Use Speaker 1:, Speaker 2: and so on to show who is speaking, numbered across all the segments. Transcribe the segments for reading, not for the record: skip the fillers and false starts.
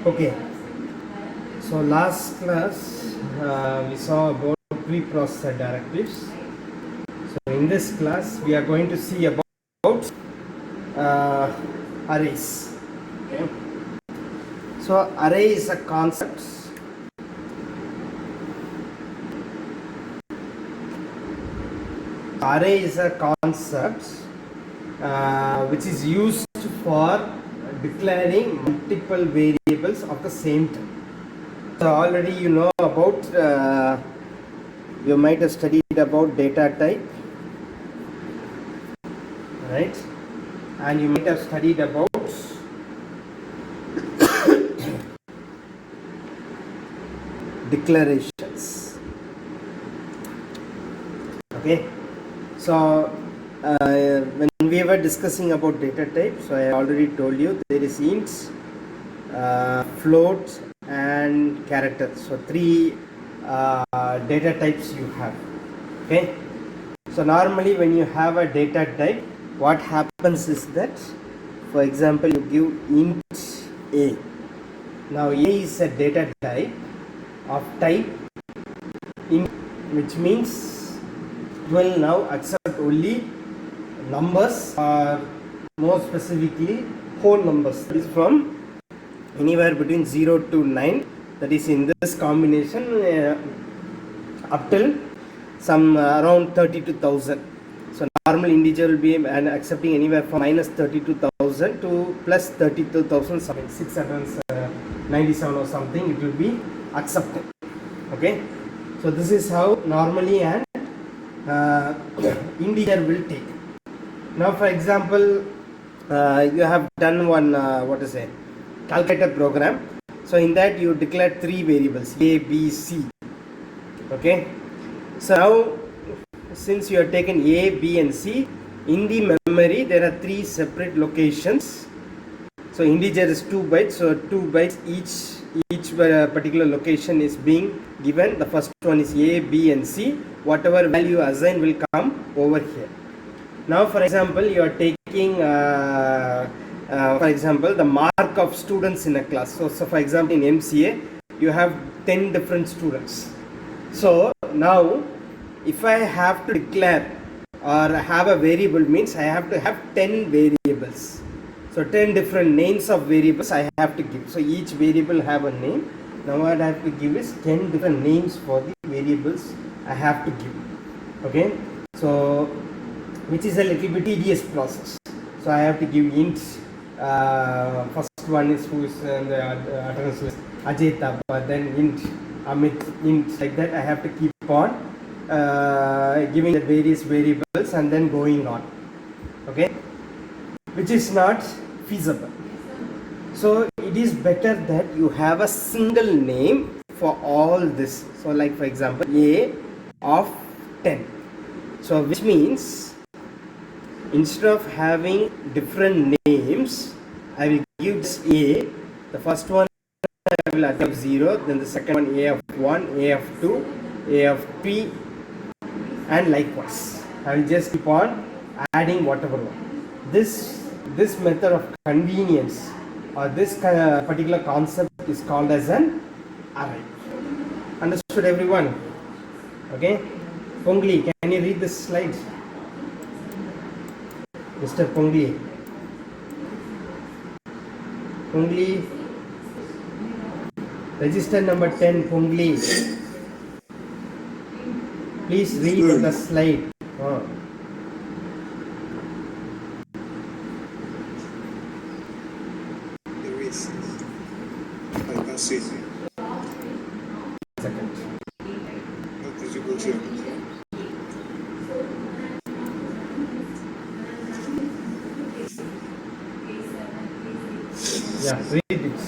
Speaker 1: Okay, so last class we saw about preprocessor directives. So in this class we are going to see about arrays. Okay. So array is a concept. Array is a concept which is used for declaring multiple variables of the same type. So already you know about, you might have studied about data type, right? And you might have studied about declarations. Okay, so when we were discussing about data type, so I already told you there is int, float and character. So three data types you have. Okay, so normally when you have a data type, what happens is that, for example, you give int a. Now a is a data type of type int, which means it will now accept only numbers, or more specifically whole numbers. That is from anywhere between 0 to 9, that is in this combination up till some around 32,000. So normal integer will be accepting anywhere from minus 32,000 to plus 32,000, 697 or something, it will be accepted. Okay, so this is how normally an integer will take. Now for example, you have done one calculator program. So in that you declare three variables, a, b, c. Okay, so now since you have taken a, b and c, in the memory there are three separate locations. So integer is 2 bytes, so 2 bytes each particular location is being given. The first one is a, b and c. Whatever value assigned will come over here. Now for example, you are taking for example the mark of students in a class. So for example in MCA you have 10 different students. So now if I have to declare or have a variable, means I have to have 10 variables. So 10 different names of variables I have to give. So each variable have a name. Now what I have to give is 10 different names for the variables I have to give. Okay, so which is a little bit tedious process. So I have to give int, first one is who is in the address list, Ajay Tapa, then int Amit, int, like that I have to keep on giving the various variables and then going on. Okay, which is not feasible. So it is better that you have a single name for all this. So like for example a of 10. So which means instead of having different names, I will give this a. The first one I will add 0, then the second one a of 1, a of 2, a of 3, and likewise. I will just keep on adding whatever one. This method of convenience, or this particular concept, is called as an array. Understood everyone? Okay. Pongli, can you read this slide? Mr. Pongli. Pongli. Register number 10, Pongli. Please read the slide.
Speaker 2: There is. I can see.
Speaker 1: Second.
Speaker 2: Not visible here.
Speaker 1: Yeah, read it.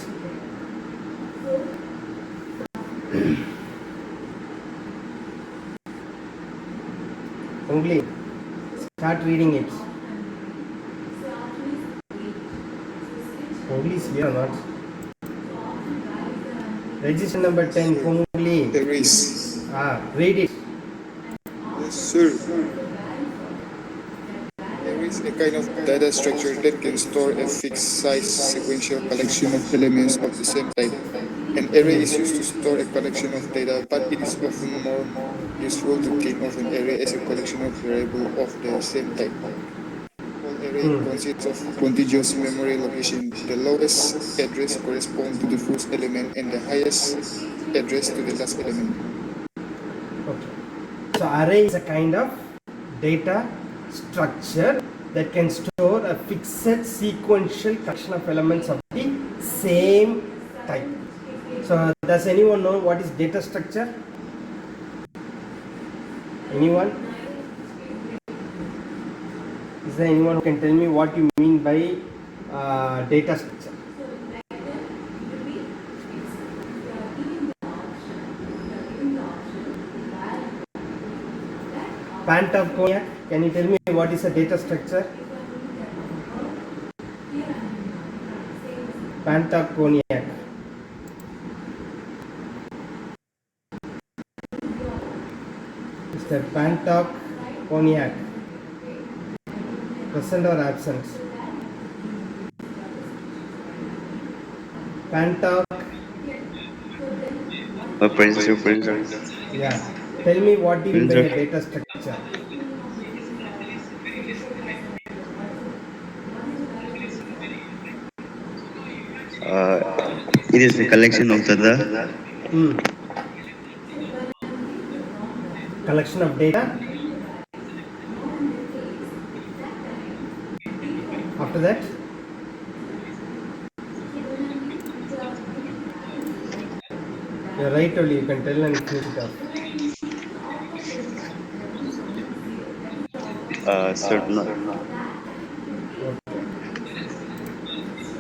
Speaker 1: Only start reading it. Only is here or not? Register number 10, Pongli.
Speaker 2: There is.
Speaker 1: Read it.
Speaker 2: Yes, sir. There array is a kind of data structure that can store a fixed size sequential collection of elements of the same type. An array is used to store a collection of data, but it is often more useful to think of an array as a collection of variables of the same type. All array consists of contiguous memory location. The lowest address corresponds to the first element and the highest address to the last element.
Speaker 1: Okay. So array is a kind of data structure that can store a fixed sequential collection of elements of the same type. So does anyone know what is data structure? Anyone? Is there anyone who can tell me what you mean by data structure? Pantoconiac, can you tell me what is a data structure? Pantoconiac. Mr. Pantoconiac. Present or absent? Pantoc.
Speaker 3: Present.
Speaker 1: Yeah. Tell me what do you mean by a data structure?
Speaker 3: It is a collection of data.
Speaker 1: Collection of data. After that? You're right only, you can tell and finish it off.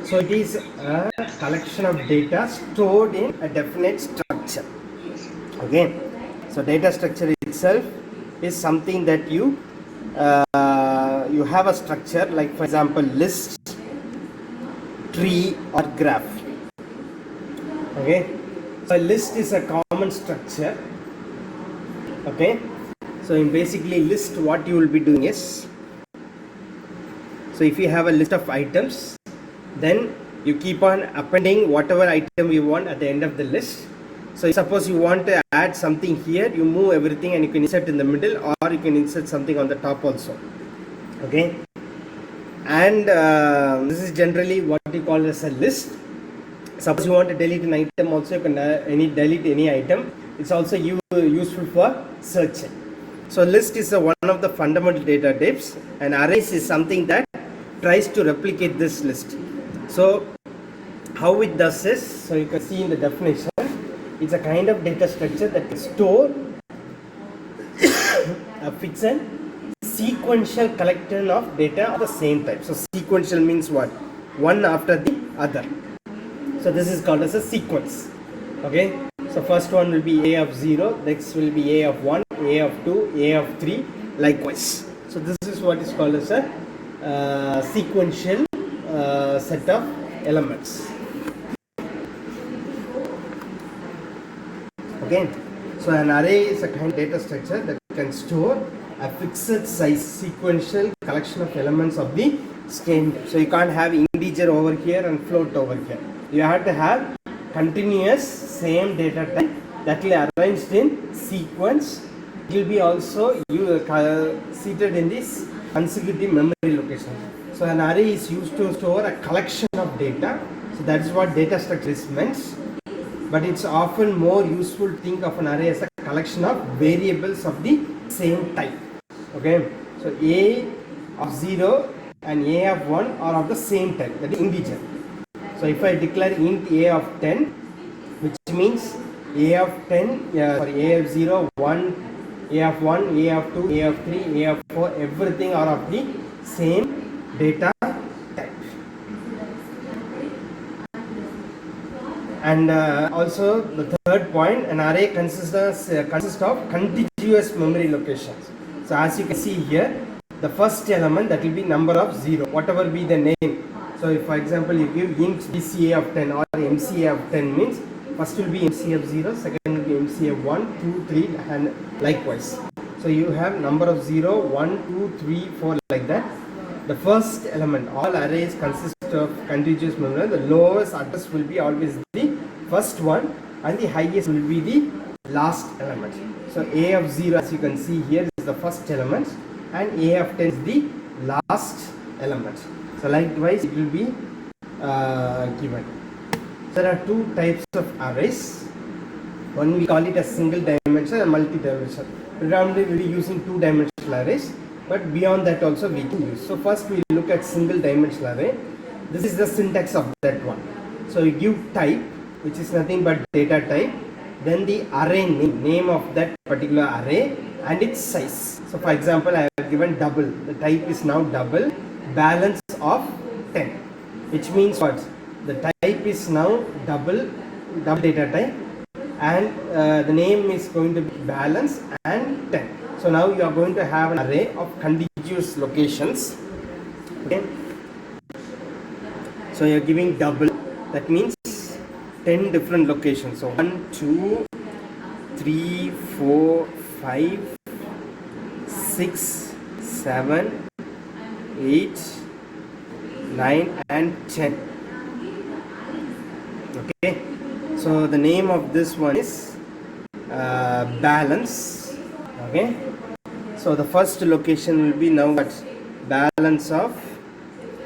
Speaker 1: So it is a collection of data stored in a definite structure. Okay. So data structure itself is something that you have a structure, like for example list, tree or graph. Okay. So a list is a common structure. Okay. So in basically list, what you will be doing is, so if you have a list of items, then you keep on appending whatever item you want at the end of the list. So suppose you want to add something here, you move everything and you can insert in the middle, or you can insert something on the top also. Okay. And this is generally what we call as a list. Suppose you want to delete an item also, you can delete any item. It's also useful for searching. So list is one of the fundamental data types, and arrays is something that tries to replicate this list. So how it does this, so you can see in the definition, it's a kind of data structure that can store a fixed sequential collection of data of the same type. So sequential means what? One after the other. So this is called as a sequence. Okay. So first one will be A of 0, next will be A of 1, A of 2, A of 3, likewise. So this is what is called as a sequential set of elements. Okay. So an array is a kind of data structure that can store a fixed size sequential collection of elements of the same type. So you can't have integer over here and float over here. You have to have continuous same data type that will be arranged in sequence. It will be also seated in this consecutive memory location. So an array is used to store a collection of data. So that is what data structure is meant. But it's often more useful to think of an array as a collection of variables of the same type. Okay. So A of 0 and A of 1 are of the same type, that is integer. So if I declare int A of 10, which means A of 10, A of 0, 1, A of 1, A of 2, A of 3, A of 4, everything are of the same data type. And also the third point, an array consists of contiguous memory locations. So as you can see here, the first element, that will be number of 0, whatever be the name. So if for example you give int DCA of 10 or MCA of 10 means first will be MC of 0, second will be MC of 1, 2, 3 and likewise. So you have number of 0, 1, 2, 3, 4 like that. the first element. All arrays consist of contiguous member. The lowest address will be always the first one, and the highest will be the last element. So a of 0, as you can see here, is the first element, and a of 10 is the last element. So likewise it will be given. There are two types of arrays. One we call it a single dimensional and multi-dimensional. Predominantly we will be using two dimensional arrays, but beyond that also we can use. So first we look at single dimensional array. This is the syntax of that one. So you give type, which is nothing but data type, then the array name of that particular array and its size. So for example, I have given double. The type is now double, balance of 10, which means what? The type is now double data type, and the name is going to be balance and 10. So now you are going to have an array of contiguous locations. Okay. So you are giving double, that means 10 different locations. So 1, 2, 3, 4, 5, 6, 7, 8, 9 and 10. Okay. So the name of this one is balance. Okay. So the first location will be now what? Balance of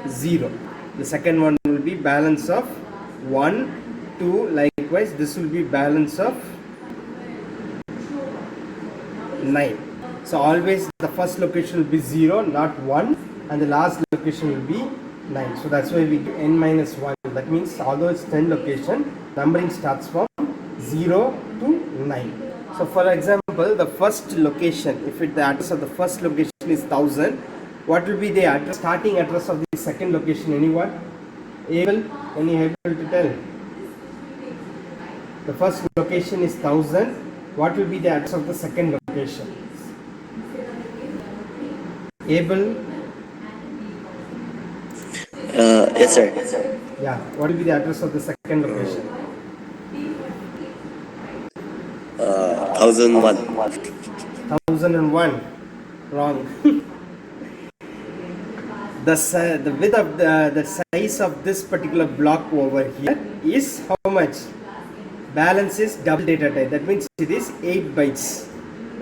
Speaker 1: 0. The second one will be balance of 1, 2. Likewise, this will be balance of 9. So always the first location will be 0, not 1, and the last location will be 9. So that's why we do n minus 1. That means although it's 10 location, numbering starts from 0 to 9. So for example, the first location, if the address of the first location is 1000, what will be the address, starting address of the second location? Anyone able? Any able to tell? The first location is 1000. What will be the address of the second location? Able?
Speaker 3: Yes, sir.
Speaker 1: Yeah. What will be the address of the second location?
Speaker 3: 1001.
Speaker 1: 1001. Wrong. The width of the size of this particular block over here is how much? Balance is double data type. That means it is 8 bytes.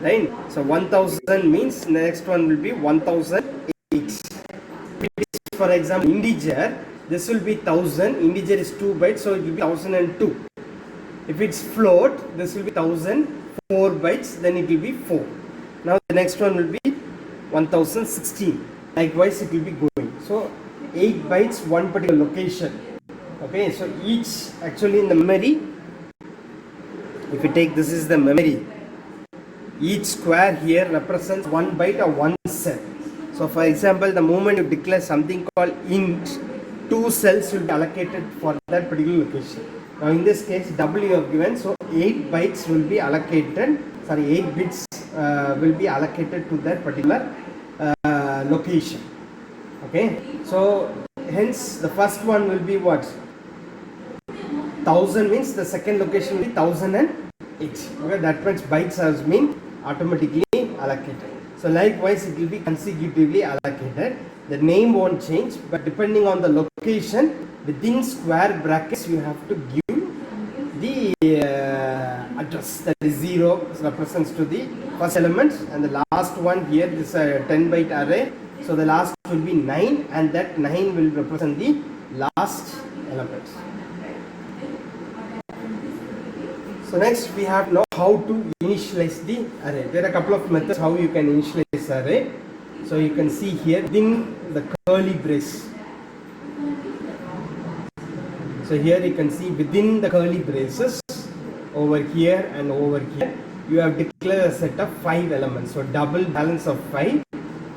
Speaker 1: Right? So 1000 means the next one will be 1008. For example, integer, this will be 1000. Integer is 2 bytes, so it will be 1002. If it's float, this will be 1004 bytes, then it will be 4. Now the next one will be 1016. Likewise, it will be going. So 8 bytes, one particular location. Okay, so each actually in the memory, if you take this is the memory, each square here represents 1 byte or 1 cell. So for example, the moment you declare something called int, 2 cells will be allocated for that particular location. Now in this case, double you have given, so 8 bytes will be allocated, 8 bits will be allocated to that particular location. Okay, so hence the first one will be what? 1000 means the second location will be 1008. Okay, that much bytes has been automatically allocated. So likewise it will be consecutively allocated. The name won't change, but depending on the location, within square brackets you have to give the address. That is 0 represents to the first element, and the last one here is a 10 byte array. So the last will be 9, and that 9 will represent the last element. So next we have now how to initialize the array. There are a couple of methods how you can initialize array. So you can see here within the curly brace. So here you can see within the curly braces, over here and over here, you have declared a set of 5 elements. So double balance of 5,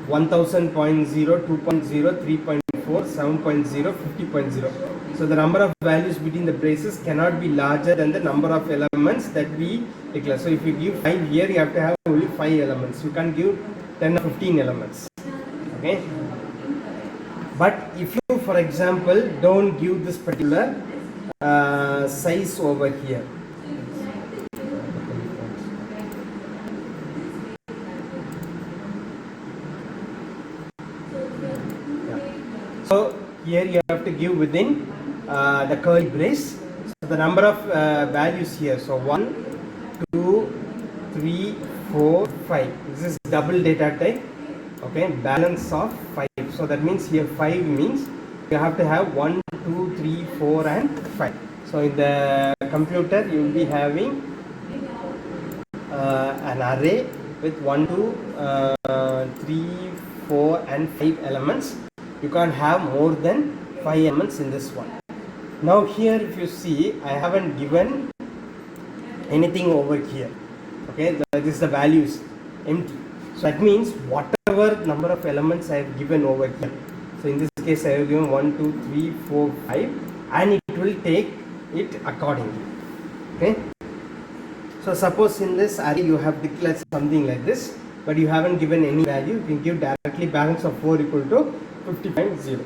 Speaker 1: 1000.0, 2.0, 3.4, 7.0, 50.0. So the number of values between the braces cannot be larger than the number of elements that we declare. So if you give 5 here, you have to have only 5 elements. You can't give 10 or 15 elements. Okay. But if you, for example, don't give this particular size over here. Yeah. here you have to give within the curly brace. So the number of values here, so 1, 2, 3, 4, 5. This is double data type. Okay, balance of 5. So that means here 5 means you have to have 1, 2, 3, 4 and 5. So in the computer you will be having an array with 1, 2, 3, 4 and 5 elements. You can't have more than 5 elements in this one. Now here if you see, I haven't given anything over here. Okay, this is the values empty. So that means whatever number of elements I have given over here. So in this case I have given 1, 2, 3, 4, 5 and it will take it accordingly. Okay. So suppose in this array you have declared something like this, but you haven't given any value. You can give directly balance of 4 equal to 50.0.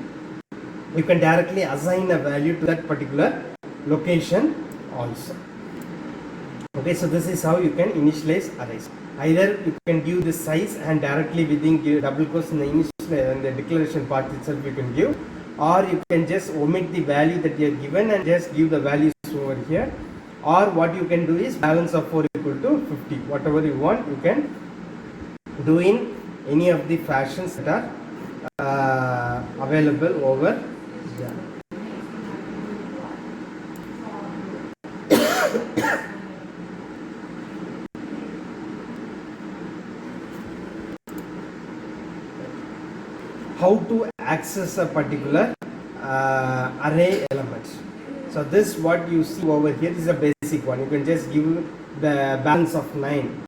Speaker 1: You can directly assign a value to that particular location also. Okay, so this is how you can initialize arrays. Either you can give the size and directly within give double quotes in the initial and the declaration part itself you can give, or you can just omit the value that you have given and just give the values over here. Or what you can do is balance of 4 equal to 50. Whatever you want, you can do in any of the fashions that are available over here. How to access a particular array element. So this what you see over here is a basic one. You can just give the balance of 9.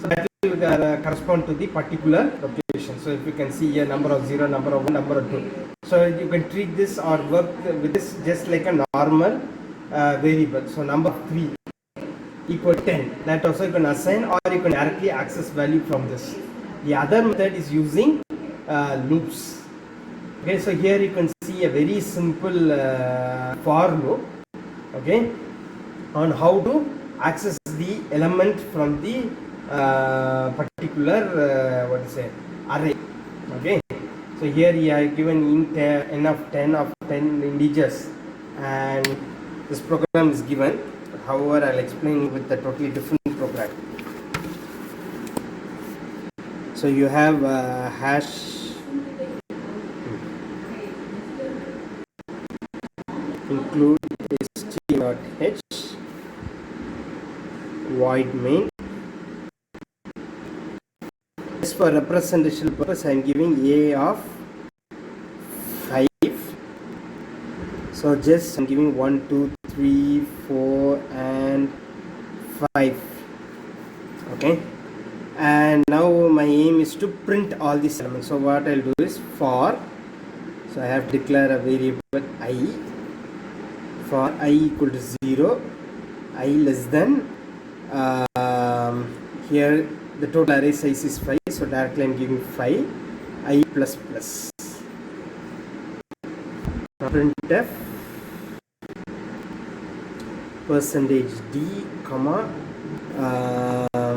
Speaker 1: So that will correspond to the particular location. So if you can see here number of 0, number of 1, number of 2. So you can treat this or work with this just like a normal variable. So number of 3 equal 10. That also you can assign, or you can directly access value from this. The other method is using loops. Okay, so here you can see a very simple for loop, okay, on how to access the element from the particular array. Okay, so here you are given int n of 10 of 10 integers and this program is given. However, I'll explain with a totally different program. So you have hash include st.h void main. Just for representation purpose, I am giving a of 5. So just I'm giving 1, 2, 3, 4 and 5. Okay, and now my aim is to print all these elements. So what I'll do is for, so I have to declare a variable I. For I equal to 0, I less than, here the total array size is 5, so directly I am giving 5, I plus plus. Printf percentage %d, comma, a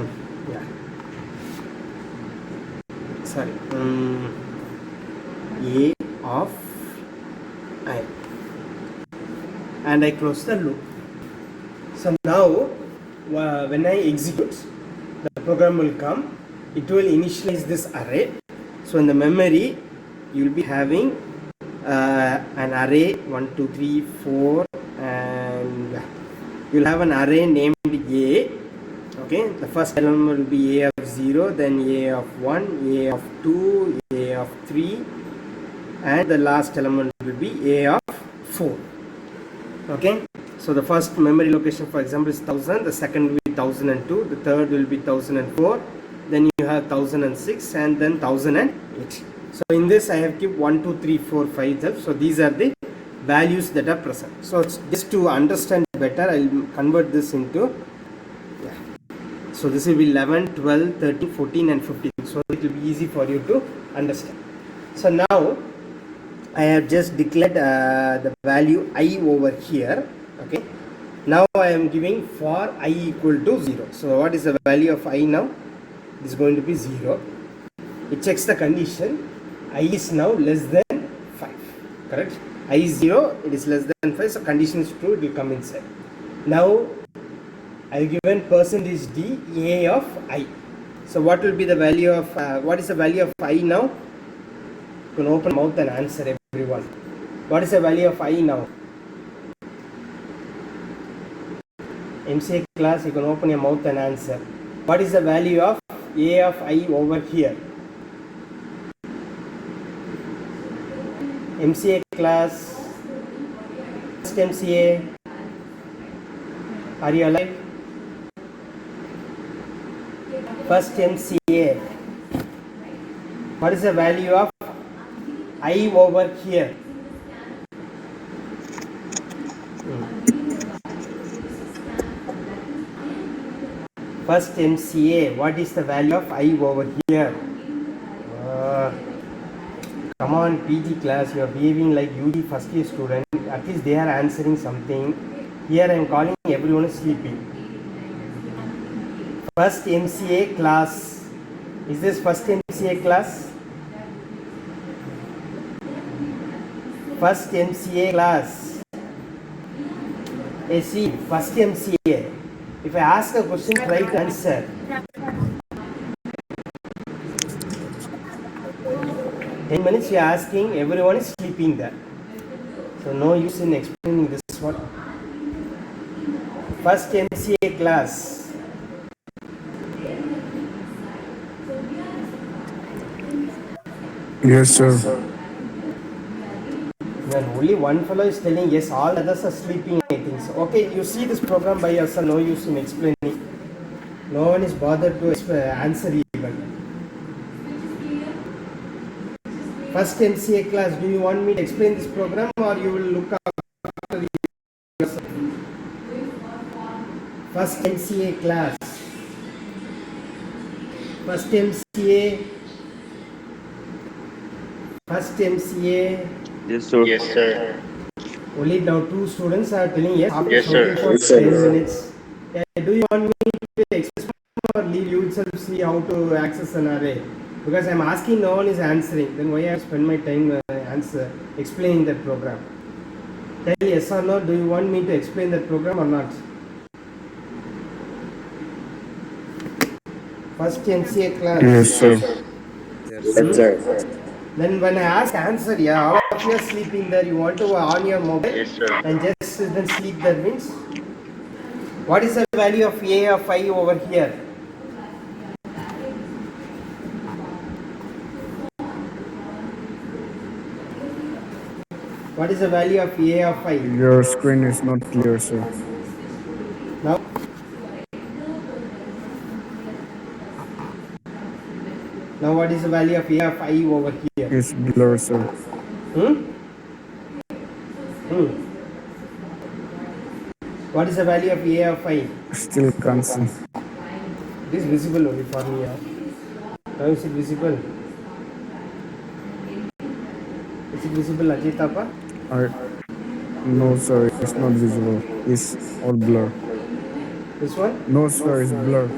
Speaker 1: of I. And I close the loop. So now when I execute, the program will come, it will initialize this array. So in the memory you will be having an array 1, 2, 3, 4 and you will have an array named A. Okay, the first element will be A of 0, then A of 1, A of 2, A of 3 and the last element will be A of 4. Okay, so the first memory location for example is 1000, the second will be 1002, the third will be 1004, then you have 1006 and then 1008. So in this I have kept 1, 2, 3, 4, 5. So these are the values that are present. So just to understand better, I will convert this into, so this will be 11, 12, 13, 14 and 15. So it will be easy for you to understand. So now I have just declared the value I over here. Okay, now I am giving for I equal to 0. So what is the value of I now? It is going to be 0. It checks the condition. I is now less than 5. correct? I is 0, it is less than 5, so condition is true, it will come inside. Now I have given percentage d a of I. So what will be the value of what is the value of I now? You can open mouth and answer, everyone. What is the value of I now? MCA class, you can open your mouth and answer. What is the value of a of I over here? MCA class, first MCA, are you alive? First MCA, what is the value of I over here? First MCA, what is the value of I over here? Come on, PG class, you are behaving like UG first year student. At least they are answering something. Here I am calling everyone is sleeping. First MCA class. Is this first MCA class? First MCA class. See, first MCA. If I ask a question, try to answer. 10 minutes you are asking, everyone is sleeping there. So no use in explaining this one. First MCA class.
Speaker 2: Yes, sir.
Speaker 1: When only one fellow is telling yes, all others are sleeping, I think so. Okay, you see this program by yourself, no use in explaining. No one is bothered to answer even. First MCA class, do you want me to explain this program or you will look after yourself? First MCA class. First MCA. First MCA.
Speaker 3: Yes, sir.
Speaker 4: Yes, sir.
Speaker 1: Only now 2 students are telling yes. After
Speaker 4: Yes, sir.
Speaker 1: for
Speaker 3: Yes, sir.
Speaker 1: 10 minutes. Yeah, do you want me to explain or leave you itself see how to access an array? Because I am asking, no one is answering. Then why I spend my time explaining that program? Tell yes or no. Do you want me to explain that program or not? First MCA class.
Speaker 2: Yes, sir.
Speaker 3: Yes, sir.
Speaker 1: Then when I ask answer, yeah, all of you are sleeping there. You want to on your mobile
Speaker 4: Yes, sir.
Speaker 1: and just then sleep there means. What is the value of a of I over here? What is the value of a of I?
Speaker 2: Your screen is not clear, sir.
Speaker 1: Now, now what is the value of a of I over here?
Speaker 2: It's blur, sir.
Speaker 1: What is the value of a of I?
Speaker 2: Still can't see.
Speaker 1: It is visible only for me. Now is it visible? Is it visible, Ajit Appa?
Speaker 2: No, sir. It's not visible. It's all blur.
Speaker 1: This one?
Speaker 2: No, sir. It's blur.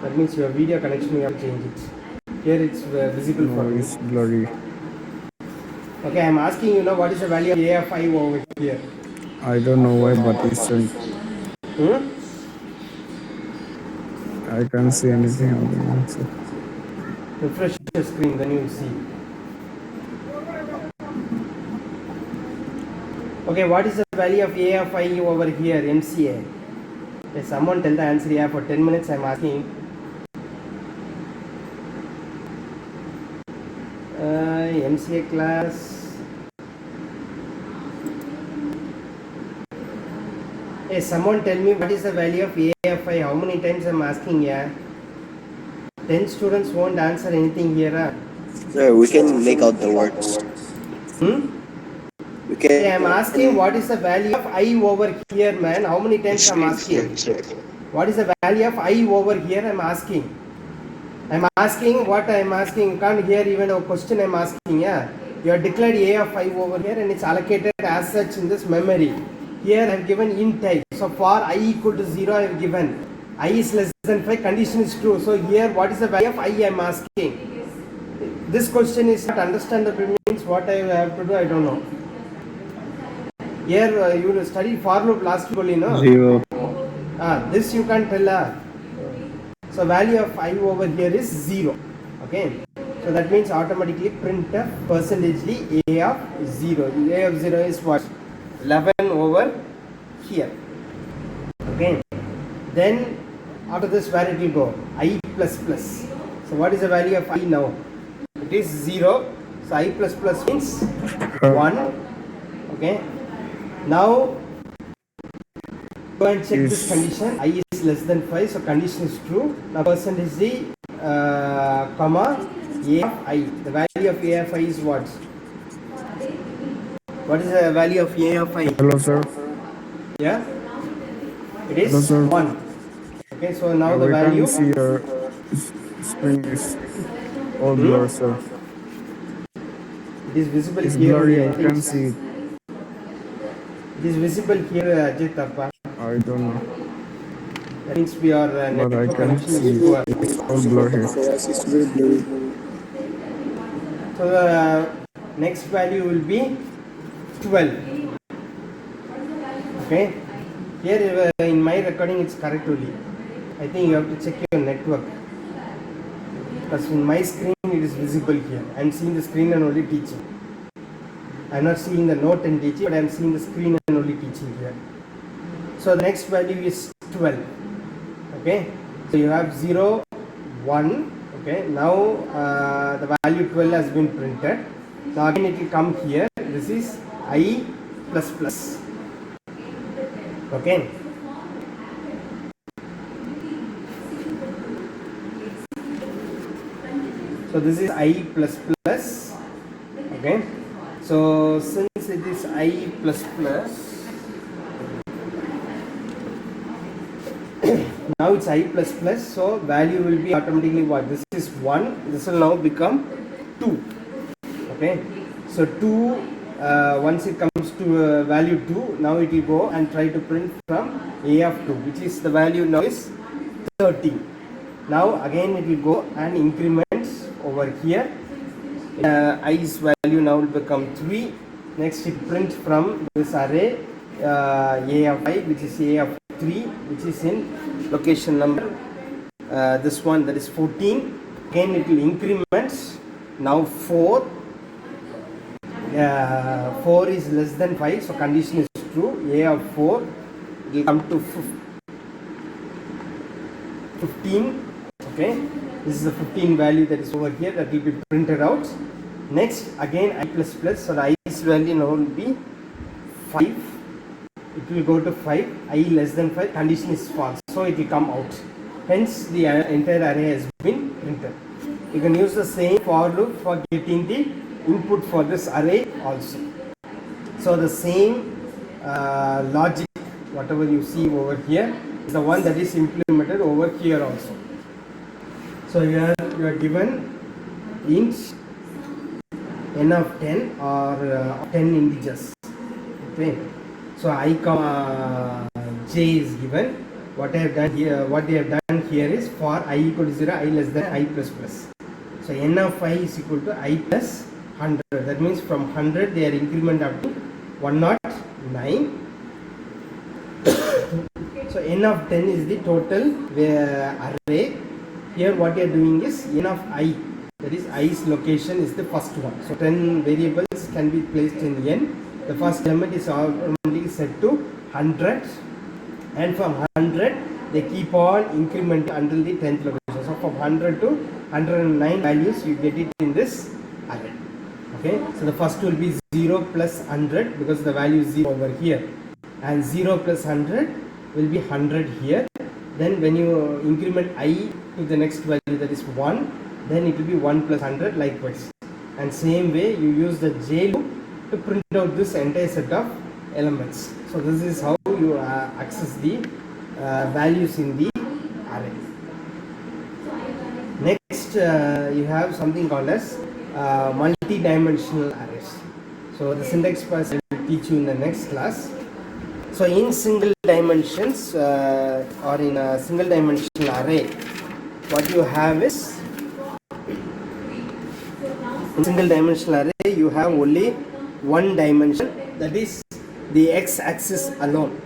Speaker 1: That means your video connection, you have to change it. Here it's visible for
Speaker 2: No,
Speaker 1: me.
Speaker 2: it's blurry.
Speaker 1: Okay, I am asking you now what is the value of a of I over here?
Speaker 2: I don't know why, but it's I can't see anything on the answer.
Speaker 1: Refresh your screen, then you will see. Okay, what is the value of a of I over here, MCA? Yes, someone tell the answer here. For 10 minutes I am asking. MCA class. Hey, someone tell me what is the value of a of I? How many times I am asking here? 10 students won't answer anything here.
Speaker 3: Sir, we can make out the words. We can.
Speaker 1: Hey, I am asking what is the value of I over here, man? How many times I am asking? What is the value of I over here? I am asking. I am asking what I am asking. You can't hear even a question I am asking. Yeah, you have declared a of I over here and it's allocated as such in this memory. Here I have given int I. So for I equal to 0 I have given I is less than 5, condition is true. So here what is the value of I am asking? This question is not understandable, means what I have to do, I don't know. Here you will study for loop last week only, no?
Speaker 4: 0.
Speaker 1: This you can't tell. So value of I over here is 0. Okay. So that means automatically printf percentage a of 0. A of 0 is what? 11 over here. Okay. Then after this, where it will go? I plus plus. So what is the value of I now? It is 0. So I plus plus means 1. Okay. Now go and check this condition. I is less than 5. So condition is true. Now percentage comma a of I. The value of a of I is what? What is the value of a of I?
Speaker 4: Hello, sir.
Speaker 1: Yeah. It is
Speaker 4: Hello, sir.
Speaker 1: 1. Okay. So now the
Speaker 4: We
Speaker 1: value.
Speaker 4: can see your screen is all blurred, sir.
Speaker 1: It is visible
Speaker 4: It's
Speaker 1: here.
Speaker 4: blurry.
Speaker 1: only, I
Speaker 4: I
Speaker 1: think.
Speaker 4: can see it.
Speaker 1: It is visible here, Ajit Appa.
Speaker 4: I don't know.
Speaker 1: That means we are
Speaker 4: But I
Speaker 1: network
Speaker 4: can
Speaker 1: connection
Speaker 4: see
Speaker 1: is poor.
Speaker 4: it's all blur here.
Speaker 2: For us, it's very blurry.
Speaker 1: So the next value will be 12. Okay. Here in my recording it's correct only. I think you have to check your network. Because in my screen it is visible here. I am seeing the screen and only teaching. I am not seeing the note and teaching, but I am seeing the screen and only teaching here. So the next value is 12. Okay. So you have 0, 1. Okay. Now the value 12 has been printed. Now again it will come here. This is I plus plus. Okay. So this is I plus plus. Okay. So since it is I plus plus, now it's I plus plus. So value will be automatically what? This is 1. This will now become 2. Okay. So 2. Once it comes to value 2, now it will go and try to print from a of 2, which is the value now is 13. Now again it will go and increments over here. I's value now will become 3. Next it print from this array a of I, which is a of 3, which is in location number this one, that is 14. Again it will increments. Now 4. 4 is less than 5, so condition is true. A of 4 will come to 15. Okay, this is the 15 value that is over here, that will be printed out. Next again I plus plus, so the I's value now will be 5. It will go to 5. I less than 5, condition is false, so it will come out. Hence the entire array has been printed. You can use the same for loop for getting the input for this array also. So the same logic, whatever you see over here, is the one that is implemented over here also. So here you are given int n of 10 or 10 integers. Okay. So I comma j is given. What I have done here, what they have done here is for I equal to 0, I less than I plus plus. So n of I is equal to I plus 100. That means from 100 they are increment up to 109. So n of 10 is the total array. Here what you are doing is n of I, that is i's location is the first one. So 10 variables can be placed in n. The first element is automatically set to 100, and from 100 they keep on incrementing until the 10th location. So from 100 to 109 values you get it in this array. Okay, so the first will be 0 plus 100 because the value is 0 over here, and 0 plus 100 will be 100 here. Then when you increment I to the next value, that is 1, then it will be 1 plus 100 likewise. And same way you use the j loop to print out this entire set of elements. So this is how you access the values in the array. Next you have something called as multi-dimensional arrays. So the syntax part I will teach you in the next class. So in single dimensions or in a single dimensional array, what you have is In single dimensional array, you have only one dimension, that is the x-axis alone.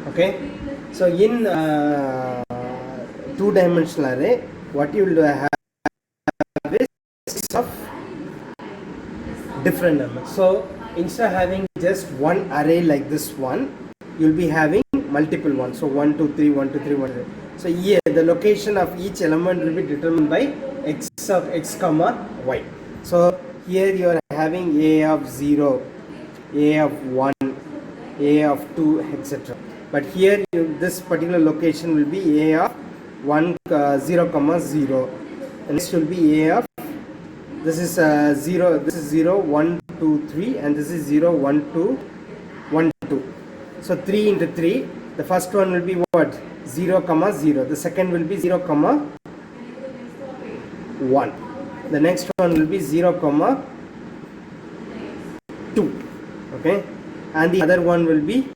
Speaker 1: Okay, so in two-dimensional array, what you will have is of different elements. So instead of having just one array like this one, you'll be having multiple ones. So 1 2 3 1 2 3 1 2 3. So here the location of each element will be determined by x of x comma y. So here you are having a of 0, a of 1, a of 2, etc. But here this particular location will be a of 1 0 comma 0. And this will be a of, this is 0, this is 0 1 2 3, and this is 0 1 2 1 2. So 3 into 3, the first one will be what? 0 comma 0. The second will be 0 comma 1. The next one will be 0 comma 2. Okay, and the other one will be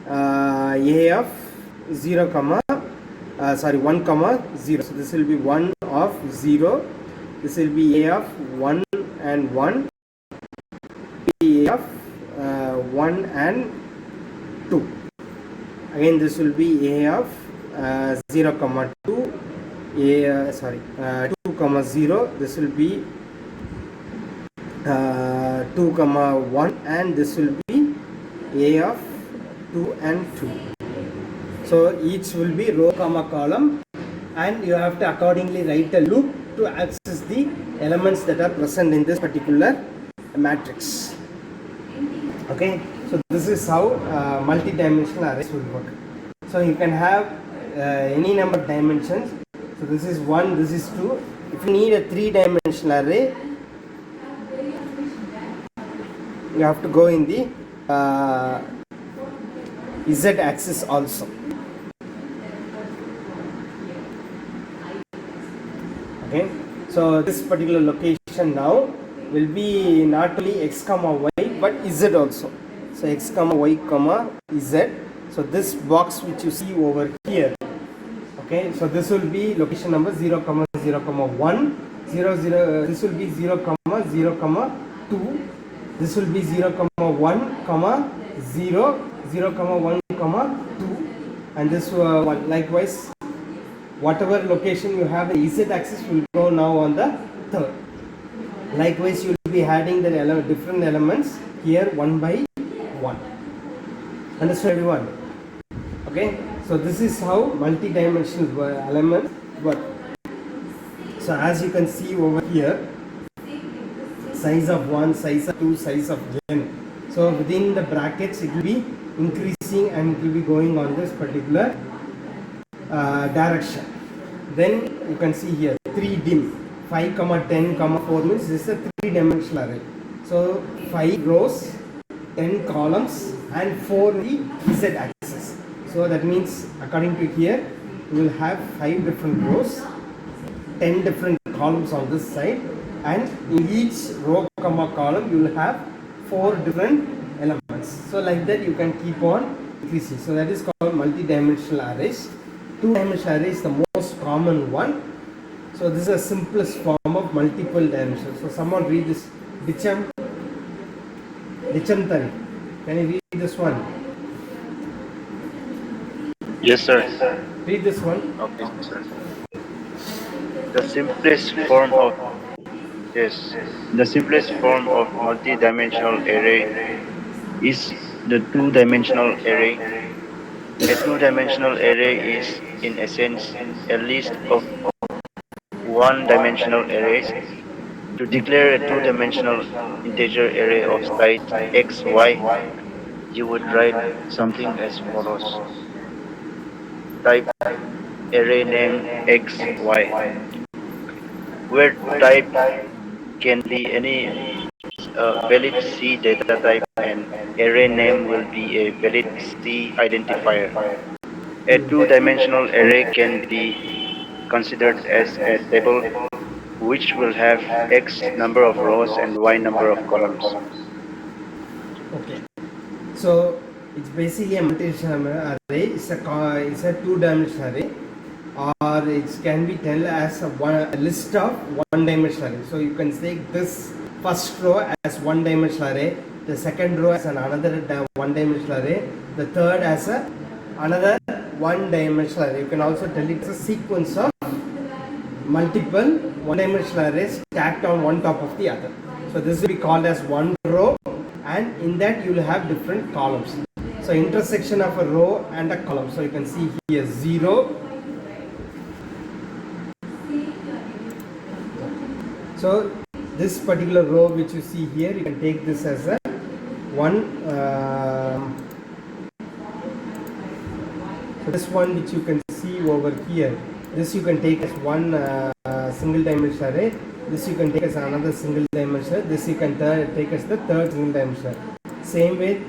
Speaker 1: a of 0 comma 1 comma 0. So this will be 1 of 0. This will be a of 1 and 1. A of 1 and 2. Again, this will be a of 0 comma 2. 2 comma 0. This will be 2 comma 1, and this will be a of 2 and 2. So each will be row comma column, and you have to accordingly write a loop to access the elements that are present in this particular matrix. Okay, so this is how multi-dimensional arrays will work. So you can have any number of dimensions. So this is 1, this is 2. If you need a 3-dimensional array, you have to go in the z axis also. Okay, so this particular location now will be not only x comma y but z also. So x comma y comma z. So this box which you see over here, okay, so this will be location number 0 comma 0 comma 1 0 0. This will be 0 comma 0 comma 2. This will be 0 comma 1 comma 0 0 comma 1 comma 2, and this one likewise. Whatever location you have, the z axis will go now on the third. Likewise, you will be adding the different elements here one by one. Understood, everyone? Okay, so this is how multi-dimensional elements work. So as you can see over here, size of 1, size of 2, size of n. So within the brackets, it will be increasing and it will be going on this particular direction. Then you can see here 3 dim 5 comma 10 comma 4 means this is a 3-dimensional array. So 5 rows, 10 columns, and 4 the z axis. So that means according to here you will have 5 different rows, 10 different columns on this side, and in each row comma column you will have 4 different elements. So like that you can keep on increasing. So that is called multi-dimensional arrays. 2-dimensional array is the most common one. So this is the simplest form of multiple dimensions. So someone read this. Dichamtari. Can you read this one?
Speaker 5: Yes, sir.
Speaker 1: Read this one.
Speaker 5: Okay, sir. The simplest form of multi-dimensional array is the two-dimensional array. A two-dimensional array is, in essence, a list of one-dimensional arrays. To declare a two-dimensional integer array of size x, y, you would write something as follows. Type array name x, y, where type can be any valid C data type, and array name will be a valid C identifier. A two-dimensional array can be considered as a table which will have x number of rows and y number of columns.
Speaker 1: Okay. So it's basically a multi-dimensional array. It's a two-dimensional array. or it can be tell as a list of one-dimensional array. So you can take this first row as one-dimensional array, the second row as another one-dimensional array, the third as another one-dimensional array. You can also tell it's a sequence of multiple one-dimensional arrays stacked on one top of the other. So this will be called as one row, and in that you will have different columns. So intersection of a row and a column. So you can see here 0. So this particular row which you see here, you can take this as a one. So this one which you can see over here, this you can take as one single dimensional array. This you can take as another single dimensional. This you can take as the third single dimensional. Same way,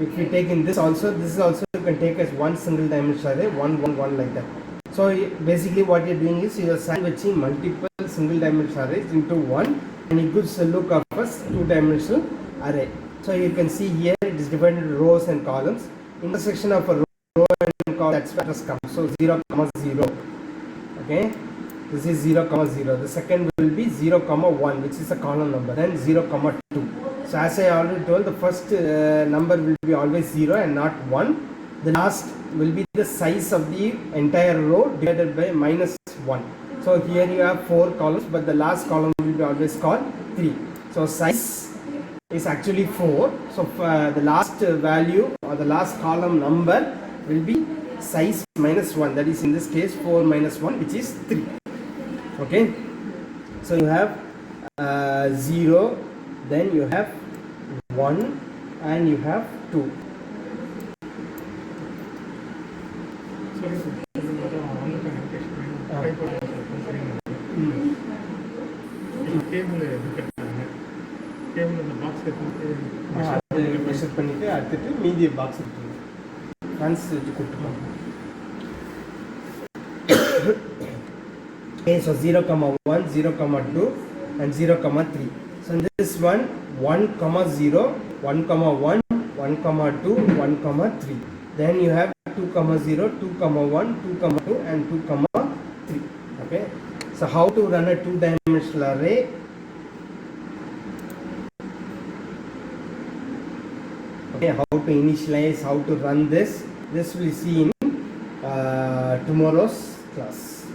Speaker 1: if you take in this also you can take as one single dimensional array, 1 1 1 like that. So basically what you're doing is you're sandwiching multiple single dimensional arrays into one, and it gives a look of a two-dimensional array. So you can see here it is divided into rows and columns. Intersection of a row and column, that's where it comes. So 0, 0. Okay, this is 0, 0. The second will be 0, 1, which is a column number, and 0, 2. So as I already told, the first number will be always 0 and not 1. The last will be the size of the entire row divided by minus 1. So here you have 4 columns, but the last column will be always called 3. So size is actually 4. So the last value or the last column number will be size minus 1. That is in this case 4 minus 1, which is 3. Okay. So you have 0, then you have 1, and you have 2. Measure பண்ணிட்டு அடுத்துட்டு மீதி box France வச்சு கொடுத்துருவோம். Okay, so 0, 1, 0, 2, and 0, 3. So in this one, 1, 0, 1, 1, 1, 2, 1, 3. Then you have 2, 0, 2, 1, 2, 2, and 2, 3. Okay. So how to run a two-dimensional array? Okay, how to initialize, how to run this we'll see in tomorrow's class.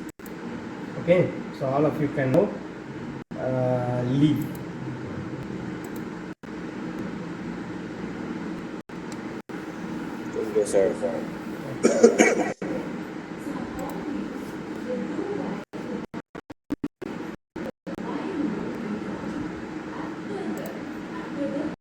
Speaker 1: Okay, so all of you can now leave.
Speaker 3: Thank you, sir.